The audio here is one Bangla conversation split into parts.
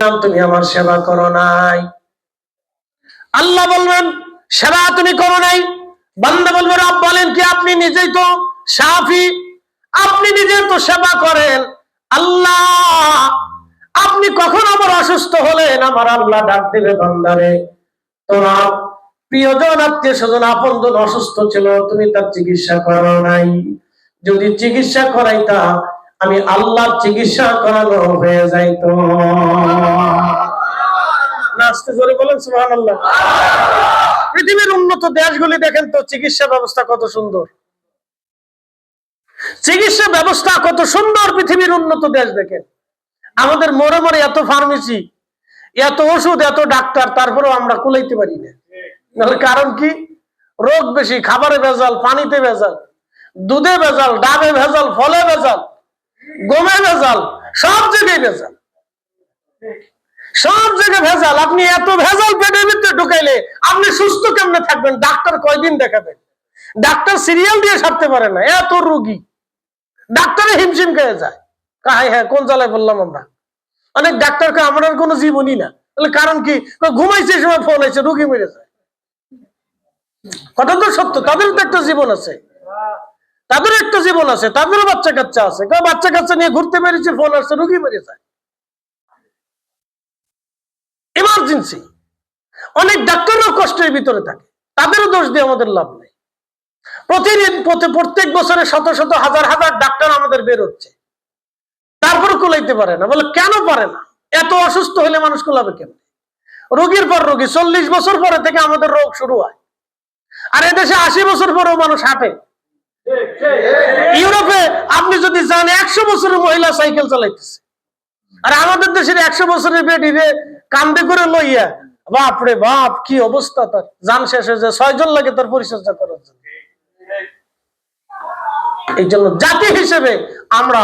দেখলাম তুমি আমার সেবা করো নাই। আল্লাহ বলবেন সেবা তুমি করো নাই। বান্দা বলবে রব বলেন কি আপনি নিজেই তো শাফি, আপনি নিজে তো সেবা করেন। আল্লাহ আপনি কখন আমার অসুস্থ হলেন? আমার আল্লাহ ডাক দিবে বান্দারে তোরা প্রিয়জন আত্মীয় স্বজন আপনজন অসুস্থ ছিল, তুমি তার চিকিৎসা করো নাই। যদি চিকিৎসা করাইতা আমি আল্লাহর চিকিৎসা করানো হয়ে যাইতো। নাচতে জোরে বলেন সুবহানাল্লাহ। পৃথিবীর উন্নত দেশগুলি দেখেন তো চিকিৎসা ব্যবস্থা কত সুন্দর, চিকিৎসা ব্যবস্থা কত সুন্দর। পৃথিবীর উন্নত দেশ দেখেন। আমাদের মোড়ে মোড়ে এত ফার্মেসি, এত ওষুধ, এত ডাক্তার, তারপরেও আমরা কুলাইতে পারি না। কারণ কি? রোগ বেশি, খাবারে ভেজাল, পানিতে ভেজাল, দুধে ভেজাল, ডাবে ভেজাল, ফলে ভেজাল, গমে ভেজাল, সব জায়গায় ভেজাল, সব জায়গায় ভেজাল। আপনি এত ভেজাল পেটের ভিতরে ঢুকাইলে আপনি সুস্থ কেমনে থাকবেন? ডাক্তার কয়দিন দেখাবেন? ডাক্তার সিরিয়াল দিয়ে সারতে পারে না, এত রোগী। ডাক্তারে হিমশিম খেয়ে যায়। হ্যাঁ কোন জ্বালায় বললাম আমরা। অনেক ডাক্তারকে আমার কোনো জীবনই না। কারণ কি? ঘুমাইছে সময় ফোন হয়েছে, রোগী মেরে যায়। কথা তো সত্য, তাদের তো একটা জীবন আছে, তাদের একটা জীবন আছে, তাদেরও বাচ্চা কাচ্চা আছে। বাচ্চা কাচ্চা নিয়ে ঘুরতে পেরেছে, ফোন আসছে, রোগী মেরে যায়। ইমার্জেন্সি। অনেক ডাক্তারও কষ্টের ভিতরে থাকে, তাদেরও দোষ দিয়ে আমাদের লাভ নেই। প্রতিদিন প্রত্যেক বছরে শত শত হাজার হাজার ডাক্তার আমাদের বের হচ্ছে, তারপর কুলাইতে পারে না। বলে কেন পারে না? এত অসুস্থ হলে মানুষ কুলাবে কেন? রোগীর পর রোগী, 40 বছর পরে থেকে আমাদের রোগ শুরু হয়। আর এদেশে 80 বছর পরেও মানুষ হাঁটে। ইউরোপে আপনি যদি যান 100 বছরের মহিলা সাইকেল চালাইতেছে, আর আমাদের দেশের 100 বছরের বেটিরে কান্দে করে লইয়া, বাপ রে বাপ কি অবস্থা, তার জান শেষ হয়ে যায়, 6 জন লাগে তার পরিচর্যা করার জন্য। এই জন্য জাতি হিসেবে আমরা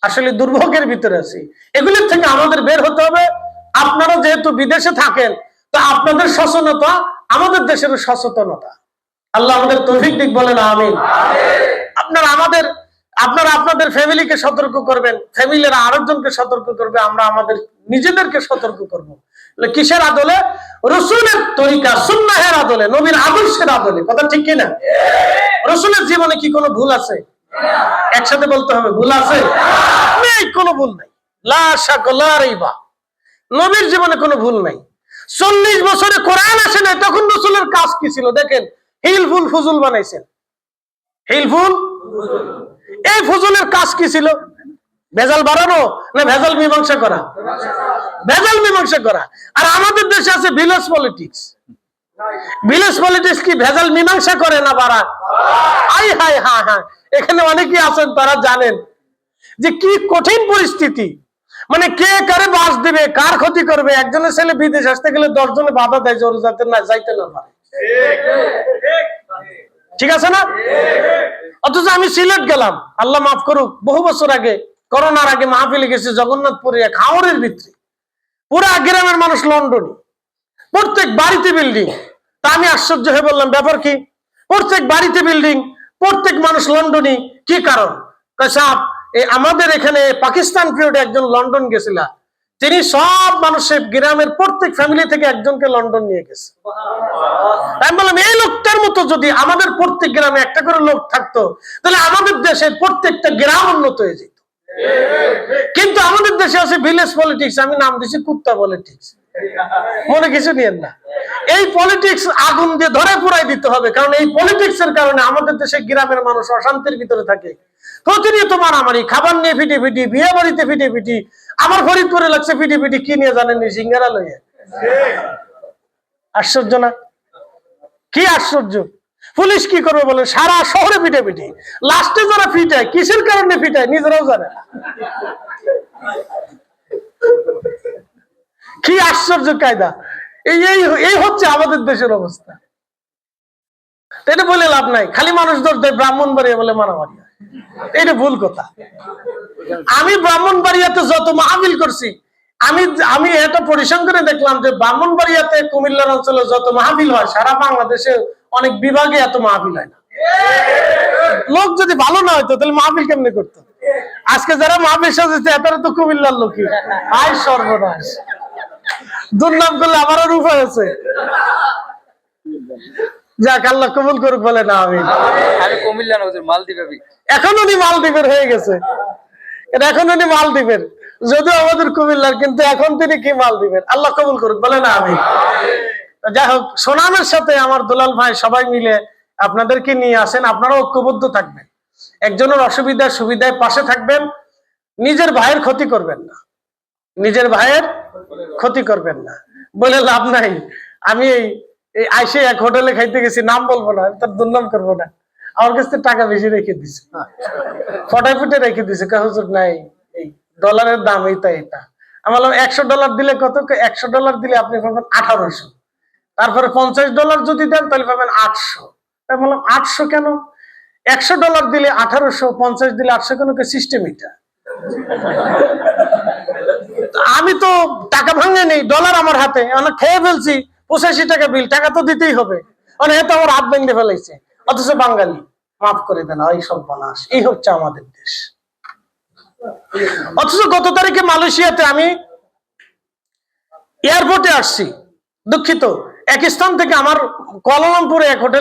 আসলে দুর্ভোগের ভিতরে আছি। এগুলির থেকে আমাদের বের হতে হবে। আপনারা যেহেতু বিদেশে থাকেন, তো আপনাদের সচেতনতা আমাদের দেশের সচেতনতা। আল্লাহ আমাদের তৌফিক দিক, বলেন আমিন। আপনারা আপনাদের ফ্যামিলিকে সতর্ক করবেন, ফ্যামিলিরা আরেকজনকে সতর্ক করবে, আমরা আমাদের নিজেদেরকে সতর্ক করব। কিসের আদলে? রসুলের তরিকা সুন্নাহের আদলে, নবীর আদর্শের আদলে। কথা ঠিক কিনা? রসুলের জীবনে কি কোনো ভুল আছে? একসাথে বলতে হবে, ভুল আছে? নেই, কোনো ভুল নাই। লা শাক লা রাইবা। নবীর জীবনে কোনো ভুল নাই। 40 বছরে কোরআন আসে নাই, তখন রসুলের কাজ কি ছিল? দেখেন, হিলফুল ফুজুল বানাইছেন। হিলফুল, এই ফুজুলের কাজ কি ছিল? ভেজাল বাড়ানো না ভেজাল মীমাংসা করা? ভেজাল মীমাংসা করা। আর আমাদের দেশে আছে ভিলেজ পলিটিক্স। ভিলেজ পলিটিক্স কি ভেজাল মীমাংসা করে না বাড়ায়? আই হাই হ্যাঁ হ্যাঁ, এখানে অনেকেই আছেন, তারা জানেন যে কি কঠিন পরিস্থিতি। মানে কে কারে বাস দিবে, কার ক্ষতি করবে। একজনের ছেলে বিদেশ আসতে গেলে 10 জনে বাধা দেয়, জোর যাতে না যাইতে না পারে। ঠিক আছে না? অথচ আমি সিলেট গেলাম, আল্লাহ মাফ করুক, বহু বছর আগে, করোনার আগে মাহফিলে গেছি জগন্নাথপুরে, এক হাওরের ভিতরে। পুরা গ্রামের মানুষ লন্ডনী, প্রত্যেক বাড়িতে বিল্ডিং। তা আমি আশ্চর্য হয়ে বললাম, ব্যাপার কি? প্রত্যেক বাড়িতে বিল্ডিং, প্রত্যেক মানুষ লন্ডনী। কি কারণ? সাহেব, আমাদের এখানে পাকিস্তান পিরিয়ডে একজন লন্ডন গেছিল, তিনি সব মানুষের গ্রামের প্রত্যেক ফ্যামিলি থেকে একজনকে লন্ডন নিয়ে গেছে। আমি বললাম, এই লোকটার মতো যদি আমাদের প্রত্যেক গ্রামে একটা করে লোক থাকতো, তাহলে আমাদের দেশের প্রত্যেকটা গ্রাম উন্নত হয়ে যেত। কিন্তু আমাদের দেশে আছে ভিলেজ পলিটিক্স, আমি নাম দিছি কুত্তা পলিটিক্স। মনে কিছু নিয়েন না, এই পলিটিক্স আগুন দিয়ে ধরে পুরাই দিতে হবে। কারণ এই পলিটিক্স এর কারণে আমাদের দেশে গ্রামের মানুষ অশান্তির ভিতরে থাকে, প্রতিনিয়ত মারামারি, খাবার নিয়ে ফিটিফিটি, বিয়ে বাড়িতে ফিটিফিটি। আমার ফরিদপুরে লাগছে ফিটিফিটি, কি নিয়ে জানেননি? সিঙ্গারা লইয়া। আশ্চর্য না? কি আশ্চর্য! পুলিশ কি করবে বলে? সারা শহরে ফিটাফিটি। লাস্টে যারা ফিটায়, কিসের কারণে ফিটায় নিজেরাও জানে না। কি আশ্চর্য কায়দা! এই হচ্ছে আমাদের দেশের অবস্থা। এটা বলে লাভ নাই, খালি মানুষ দোষ দেয় ব্রাহ্মণবাড়িয়া বলে মারামারি। এটা ভুল কথা। আমি ব্রাহ্মণবাড়িয়াতে যত মাহফিল করছি, আমি এটা পরিসংখ্যানে দেখলাম যে ব্রাহ্মণবাড়িয়াতে, কুমিল্লার অঞ্চলে যত মাহফিল হয়, সারা বাংলাদেশে অনেক বিভাগে এত মাহফিল হয় না। লোক যদি ভালো না হইতো তাহলে মাহফিল কেমনে করতো? আজকে যারা মাহফিল সাজাচ্ছে এটারা তো কুমিল্লার লোকই। আয় সর্বনাশ! দুর্নাম করলে আমারও রূপ হয়েছে। যাক, আল্লাহ কবুল করুক, বলে না আমি। আমি কুমিল্লা না হুজুর, মালদ্বীপে। এখন উনি মালদ্বীপের হয়ে গেছে, এখন উনি মালদ্বীপের, যদিও আমাদের কুমিল্লার, কিন্তু এখন তিনি কি মালদ্বীপের। আল্লাহ কবুল করুক, বলে না আমি। যাই হোক, সোনামের সাথে আমার দুলাল ভাই সবাই মিলে আপনাদেরকে নিয়ে আসেন। আপনারা ঐক্যবদ্ধ থাকবেন, একজনের অসুবিধায় সুবিধায় পাশে থাকবেন, নিজের ভাইয়ের ক্ষতি করবেন না, নিজের ভাইয়ের ক্ষতি করবেন না, বলে লাভ নাই। আমি এই আইসে এক হোটেলে খাইতে গেছি, নাম বলবো না, তার দুর্নাম করবো না, আমার কাছে টাকা বেশি রেখে দিছে, ফটাই ফুটে রেখে দিছে, হুজুর নাই, এই ডলারের দাম এইটা এটা। আমি বললাম $100 দিলে কত? $100 দিলে আপনি পাবেন 1800, তারপরে $50 যদি দেন তাহলে পাবেন 800। তাই বললাম 800 কেন? $100 দিলে 1800, 50 দিলে 800 কেন? সিস্টেম এটা। আমি তো টাকা ভাঙে নেই, ডলার আমার হাতে, অনেক খেয়ে ফেলছি, 85 টাকা বিল, টাকা তো দিতেই হবে, অনেক তো আমার হাত ভেঙে ফেলাইছে, অথচ বাঙালি। মাফ করে দেন, এই সব বানাস, এই হচ্ছে আমাদের দেশ। অথচ গত তারিখে মালয়েশিয়াতে আমি এয়ারপোর্টে আসছি, দুঃখিত, এক স্থান থেকে আমার কুয়ালালামপুরে এক হোটেল